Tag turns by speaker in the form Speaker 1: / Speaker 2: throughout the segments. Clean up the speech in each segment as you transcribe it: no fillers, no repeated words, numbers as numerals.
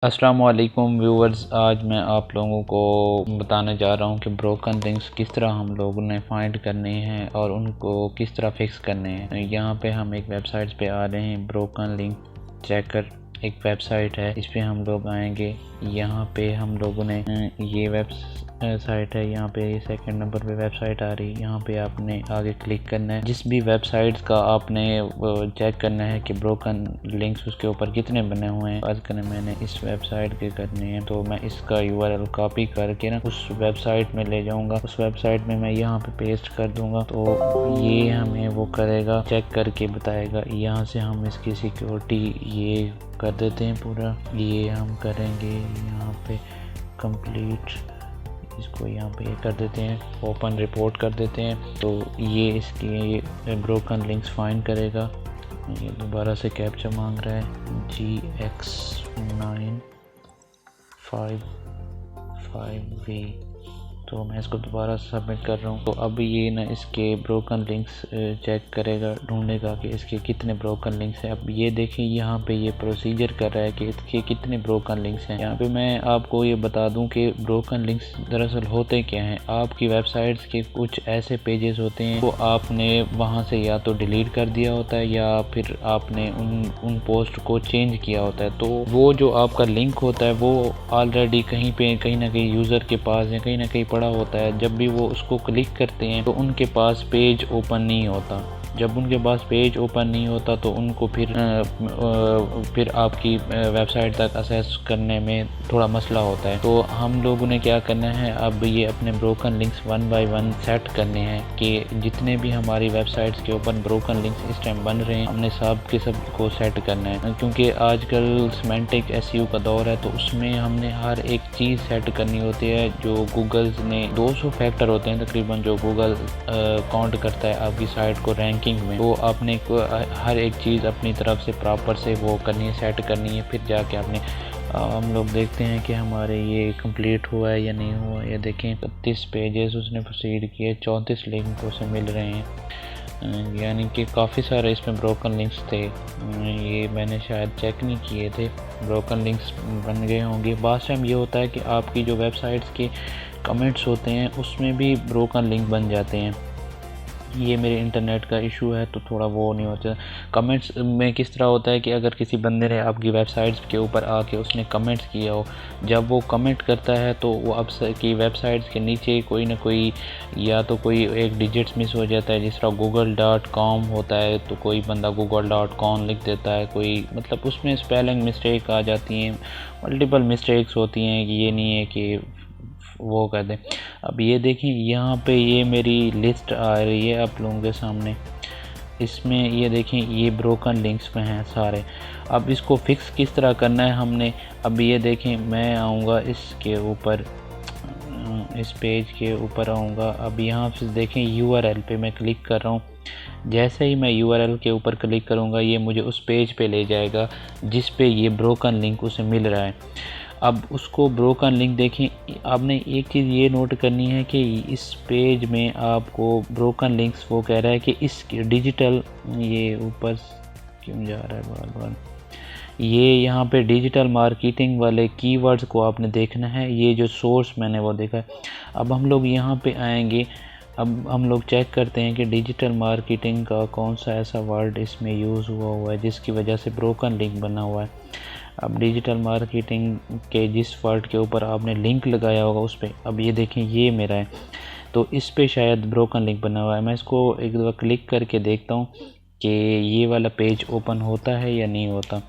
Speaker 1: अस्सलाम वालेकुम व्यूवर्स, आज मैं आप लोगों को बताने जा रहा हूं कि ब्रोकन लिंक्स किस तरह हम लोगों ने फाइंड करने हैं और उनको किस तरह फिक्स करने हैं। यहाँ पे हम एक वेबसाइट पे आ रहे हैं, ब्रोकन लिंक चेकर एक वेबसाइट है। इस पे हम लोग आएंगे। यहाँ पे हम लोगों ने ये वेबसाइट है, यहाँ पे सेकंड नंबर पे वेबसाइट आ रही है। यहाँ पे आपने आगे क्लिक करना है। जिस भी वेबसाइट का आपने चेक करना है कि ब्रोकन लिंक्स उसके ऊपर कितने बने हुए हैं। आज करने मैंने इस वेबसाइट के करने हैं, तो मैं इसका यूआरएल कॉपी करके ना उस वेबसाइट में ले जाऊंगा। उस वेबसाइट में मैं यहाँ पे पेस्ट कर दूंगा, तो ये हमें वो करेगा, चेक करके बताएगा। यहाँ से हम इसकी सिक्योरिटी ये कर देते हैं पूरा। ये हम करेंगे यहाँ पे कंप्लीट, इसको यहाँ पे कर देते हैं, ओपन रिपोर्ट कर देते हैं। तो ये इसकी ब्रोकन लिंक्स फाइंड करेगा। ये दोबारा से कैप्चा मांग रहा है, GX955V। तो मैं इसको दोबारा सबमिट कर रहा हूँ। तो अब ये ना इसके ब्रोकन लिंक्स चेक करेगा, ढूंढेगा कि इसके कितने ब्रोकन लिंक्स हैं। अब ये देखें, यहाँ पे ये प्रोसीजर कर रहा है कि इसके कितने ब्रोकन लिंक्स हैं। यहाँ पे मैं आपको ये बता दूं कि ब्रोकन लिंक्स दरअसल होते क्या हैं। आपकी वेबसाइट्स के कुछ ऐसे पेजेस होते हैं वो आपने वहाँ से या तो डिलीट कर दिया होता है या फिर आपने उन पोस्ट को चेंज किया होता है। तो वो जो आपका लिंक होता है वो ऑलरेडी कहीं ना कहीं यूज़र के पास या कहीं ना कहीं होता है। जब भी वो उसको क्लिक करते हैं तो उनके पास पेज ओपन नहीं होता। जब उनके पास पेज ओपन नहीं होता तो उनको फिर आपकी वेबसाइट तक एक्सेस करने में थोड़ा मसला होता है। तो हम लोगों ने क्या करना है, अब ये अपने ब्रोकन लिंक्स 1 बाय 1 सेट करने हैं कि जितने भी हमारी वेबसाइट्स के ऊपर ब्रोकन लिंक्स इस टाइम बन रहे हैं हमने सब के सब को सेट करना है। क्योंकि आजकल सिमेंटिक एसईओ का दौर है, तो उसमें हमने हर एक चीज़ सेट करनी होती है। जो गूगल ने 200 फैक्टर होते हैं तकरीबन जो गूगल काउंट करता है आपकी साइट को रैंकिंग में। तो आपने हर एक चीज़ अपनी तरफ से प्रॉपर से वो करनी है, सेट करनी है। फिर जाके आपने हम लोग देखते हैं कि हमारे ये कंप्लीट हुआ है या नहीं हुआ। ये देखें 31 पेजेस उसने प्रोसीड किए, 34 लिंक उसे मिल रहे हैं, यानी कि काफ़ी सारे इसमें ब्रोकन लिंक्स थे। ये मैंने शायद चेक नहीं किए थे, ब्रोकन लिंक्स बन गए होंगे। बात टाइम ये होता है कि आपकी जो वेबसाइट्स के कमेंट्स होते हैं उसमें भी ब्रोकन लिंक बन जाते हैं। ये मेरे इंटरनेट का इशू है तो थोड़ा वो नहीं होता। कमेंट्स में किस तरह होता है कि अगर किसी बंदे ने आपकी वेबसाइट्स के ऊपर आके उसने कमेंट्स किया हो, जब वो कमेंट करता है तो वो आप की वेबसाइट्स के नीचे कोई ना कोई या तो कोई एक डिजिट्स मिस हो जाता है। जिस तरह google.com होता है तो कोई बंदा google.com लिख देता है, कोई मतलब उसमें स्पेलिंग मिस्टेक आ जाती हैं, मल्टीपल मिस्टेक्स होती हैं। कि ये नहीं है कि वो कर दें। अब ये देखें, यहाँ पे ये मेरी लिस्ट आ रही है आप लोगों के सामने। इसमें ये देखें, ये ब्रोकन लिंक्स में हैं सारे। अब इसको फिक्स किस तरह करना है हमने, अब ये देखें, मैं आऊँगा इसके ऊपर, इस पेज के ऊपर आऊँगा। अब यहाँ से देखें यूआरएल पे मैं क्लिक कर रहा हूँ। जैसे ही मैं यूआरएल के ऊपर क्लिक करूँगा ये मुझे उस पेज पे ले जाएगा जिस पे ये ब्रोकन लिंक उसे मिल रहा है। अब उसको ब्रोकन लिंक देखें, आपने एक चीज़ ये नोट करनी है कि इस पेज में आपको ब्रोकन लिंक्स वो कह रहा है कि इस डिजिटल, ये ऊपर क्यों जा रहा है बार बार, ये यहाँ पे डिजिटल मार्केटिंग वाले कीवर्ड्स को आपने देखना है। ये जो सोर्स मैंने वो देखा है। अब हम लोग यहाँ पे आएंगे। अब हम लोग चेक करते हैं कि डिजिटल मार्केटिंग का कौन सा ऐसा वर्ड इसमें यूज़ हुआ है जिसकी वजह से ब्रोकन लिंक बना हुआ है। अब डिजिटल मार्केटिंग के जिस वर्ड के ऊपर आपने लिंक लगाया होगा उस पर, अब ये देखें ये मेरा है, तो इस पे शायद ब्रोकन लिंक बना हुआ है। मैं इसको एक दफ़ा क्लिक करके देखता हूँ कि ये वाला पेज ओपन होता है या नहीं होता।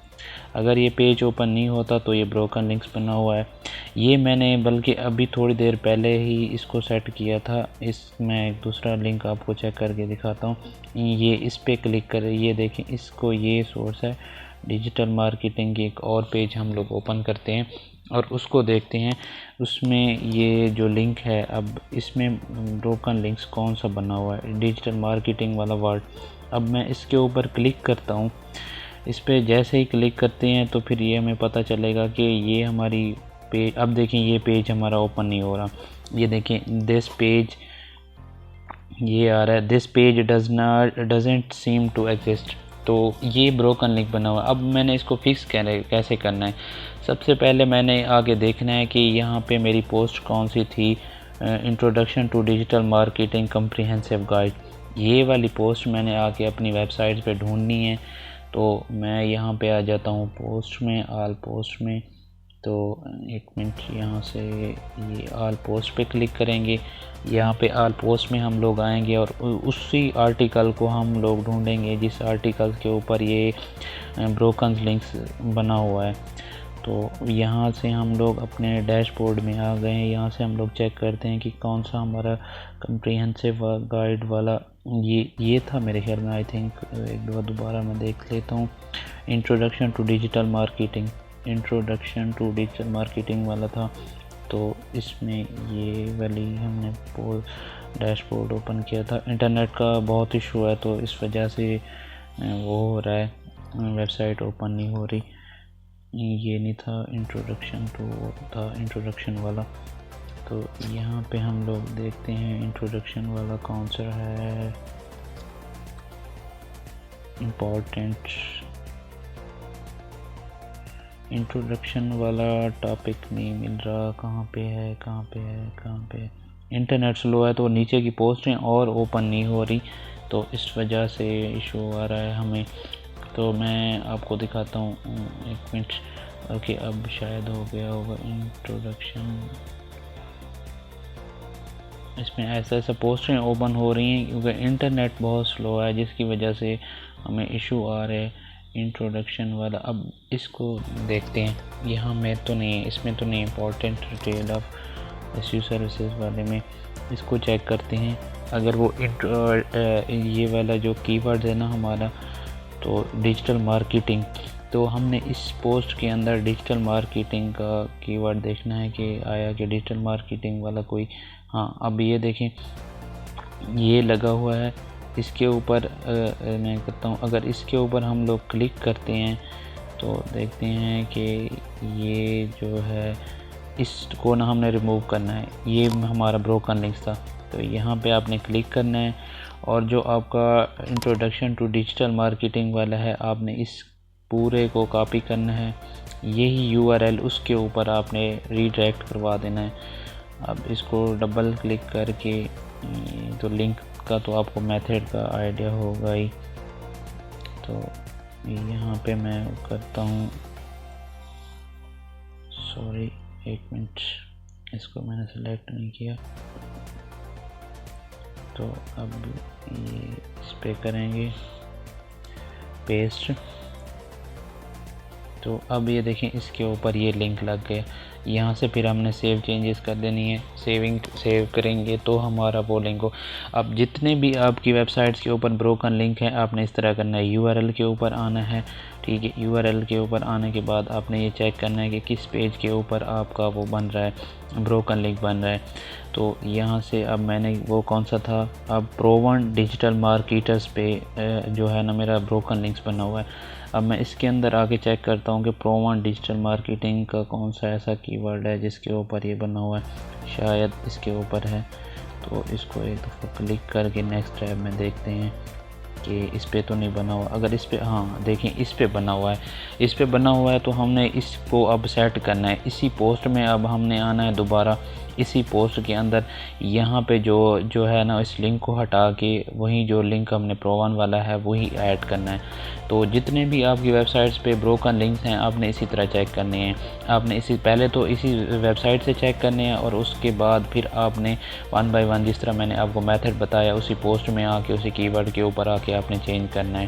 Speaker 1: अगर ये पेज ओपन नहीं होता तो ये ब्रोकन लिंक्स बना हुआ है। ये मैंने बल्कि अभी थोड़ी देर पहले ही इसको सेट किया था। मैं एक दूसरा लिंक आपको चेक करके दिखाता हूँ। ये इस पे क्लिक करें, ये देखें, इसको ये सोर्स है डिजिटल मार्केटिंग की। एक और पेज हम लोग ओपन करते हैं और उसको देखते हैं, उसमें ये जो लिंक है, अब इसमें ब्रोकन लिंक्स कौन सा बना हुआ है, डिजिटल मार्केटिंग वाला वर्ड। अब मैं इसके ऊपर क्लिक करता हूँ। इस पर जैसे ही क्लिक करते हैं तो फिर ये हमें पता चलेगा कि ये हमारी पेज, अब देखें ये पेज हमारा ओपन नहीं हो रहा। ये देखें दिस पेज, ये आ रहा है this page doesn't seem to exist. तो ये ब्रोकन लिंक बना हुआ है। अब मैंने इसको फिक्स कैसे करना है, सबसे पहले मैंने आगे देखना है कि यहाँ पे मेरी पोस्ट कौन सी थी, introduction to digital marketing comprehensive guide. ये वाली पोस्ट मैंने आके अपनी वेबसाइट पे ढूंढनी है। तो मैं यहाँ पे आ जाता हूँ पोस्ट में, आल पोस्ट में। तो एक मिनट, यहाँ से ये आल पोस्ट पे क्लिक करेंगे। यहाँ पे आल पोस्ट में हम लोग आएंगे और उसी आर्टिकल को हम लोग ढूंढेंगे जिस आर्टिकल के ऊपर ये ब्रोकन लिंक्स बना हुआ है। तो यहाँ से हम लोग अपने डैशबोर्ड में आ गए हैं। यहाँ से हम लोग चेक करते हैं कि कौन सा हमारा कम्प्रिहेंसिव गाइड वाला ये था मेरे ख्याल में। आई थिंक एक दो दोबारा मैं देख लेता हूँ। इंट्रोडक्शन टू डिजिटल मार्केटिंग वाला था। तो इसमें ये वाली हमने डैशबोर्ड ओपन किया था। इंटरनेट का बहुत इशू है तो इस वजह से वो हो रहा है, वेबसाइट ओपन नहीं हो रही। ये नहीं था इंट्रोडक्शन टू, था इंट्रोडक्शन वाला। तो यहाँ पे हम लोग देखते हैं इंट्रोडक्शन वाला कौन सा है इम्पोर्टेंट। इंट्रोडक्शन वाला टॉपिक नहीं मिल रहा, कहाँ पे है। इंटरनेट स्लो है तो नीचे की पोस्टें और ओपन नहीं हो रही, तो इस वजह से इशू आ रहा है हमें। तो मैं आपको दिखाता हूँ, एक मिनट। ओके, अब शायद हो गया होगा इंट्रोडक्शन। इसमें ऐसा पोस्टें ओपन हो रही हैं क्योंकि इंटरनेट बहुत स्लो है, जिसकी वजह से हमें इशू आ रहे हैं इंट्रोडक्शन वाला। अब इसको देखते हैं, यहाँ में तो नहीं, इसमें तो नहीं, important detail of SEO services वाले में इसको चेक करते हैं। अगर वो ये वाला जो कीवर्ड है ना हमारा, तो डिजिटल मार्केटिंग, तो हमने इस पोस्ट के अंदर डिजिटल मार्केटिंग का कीवर्ड देखना है कि आया कि डिजिटल मार्केटिंग वाला कोई। हाँ, अब ये देखें, ये लगा हुआ है इसके ऊपर। मैं कहता हूँ अगर इसके ऊपर हम लोग क्लिक करते हैं तो देखते हैं कि ये जो है इसको ना हमने रिमूव करना है। ये हमारा ब्रोकन लिंक्स था, तो यहाँ पे आपने क्लिक करना है और जो आपका इंट्रोडक्शन टू डिजिटल मार्केटिंग वाला है, आपने इस पूरे को कॉपी करना है। यही यूआरएल उसके ऊपर आपने रीडायरेक्ट करवा देना है। अब इसको डबल क्लिक करके, तो लिंक का तो आपको मेथड का आइडिया होगा ही। तो यहाँ पे मैं करता हूँ, सॉरी एक मिनट, इसको मैंने सेलेक्ट नहीं किया। तो अब ये इस पे करेंगे पेस्ट। तो अब ये देखें इसके ऊपर ये लिंक लग गया। यहाँ से फिर हमने सेव चेंजेस कर देनी है। सेव करेंगे तो हमारा वो लिंक हो। अब जितने भी आपकी वेबसाइट्स के ऊपर ब्रोकन लिंक है, आपने इस तरह करना है, यूआरएल के ऊपर आना है। ठीक है, यूआरएल के ऊपर आने के बाद आपने ये चेक करना है कि किस पेज के ऊपर आपका वो बन रहा है, ब्रोकन लिंक बन रहा है। तो यहाँ से अब मैंने वो कौन सा था, अब प्रो1 डिजिटल मार्केटर्स पे जो है ना मेरा ब्रोकन लिंक्स बना हुआ है। अब मैं इसके अंदर आके चेक करता हूँ कि प्रो1 डिजिटल मार्केटिंग का कौन सा ऐसा कीवर्ड है जिसके ऊपर ये बना हुआ है। शायद इसके ऊपर है, तो इसको एक दफ़ा क्लिक करके नेक्स्ट टैब में देखते हैं कि इस पे तो नहीं बना हुआ। अगर इस पे, हाँ देखें इस पे बना हुआ है, इस पे बना हुआ है तो हमने इसको अब सेट करना है। इसी पोस्ट में अब हमने आना है दोबारा, इसी पोस्ट के अंदर यहाँ पे जो है ना, इस लिंक को हटा के वही जो लिंक हमने प्रो1 वाला है वही ऐड करना है। तो जितने भी आपकी वेबसाइट्स पे ब्रोकन लिंक्स हैं, आपने इसी तरह चेक करने हैं। आपने पहले तो इसी वेबसाइट से चेक करने हैं और उसके बाद फिर आपने 1 बाय 1 जिस तरह मैंने आपको मेथड बताया उसी पोस्ट में आके उसी कीवर्ड के ऊपर आके आपने चेंज करना है।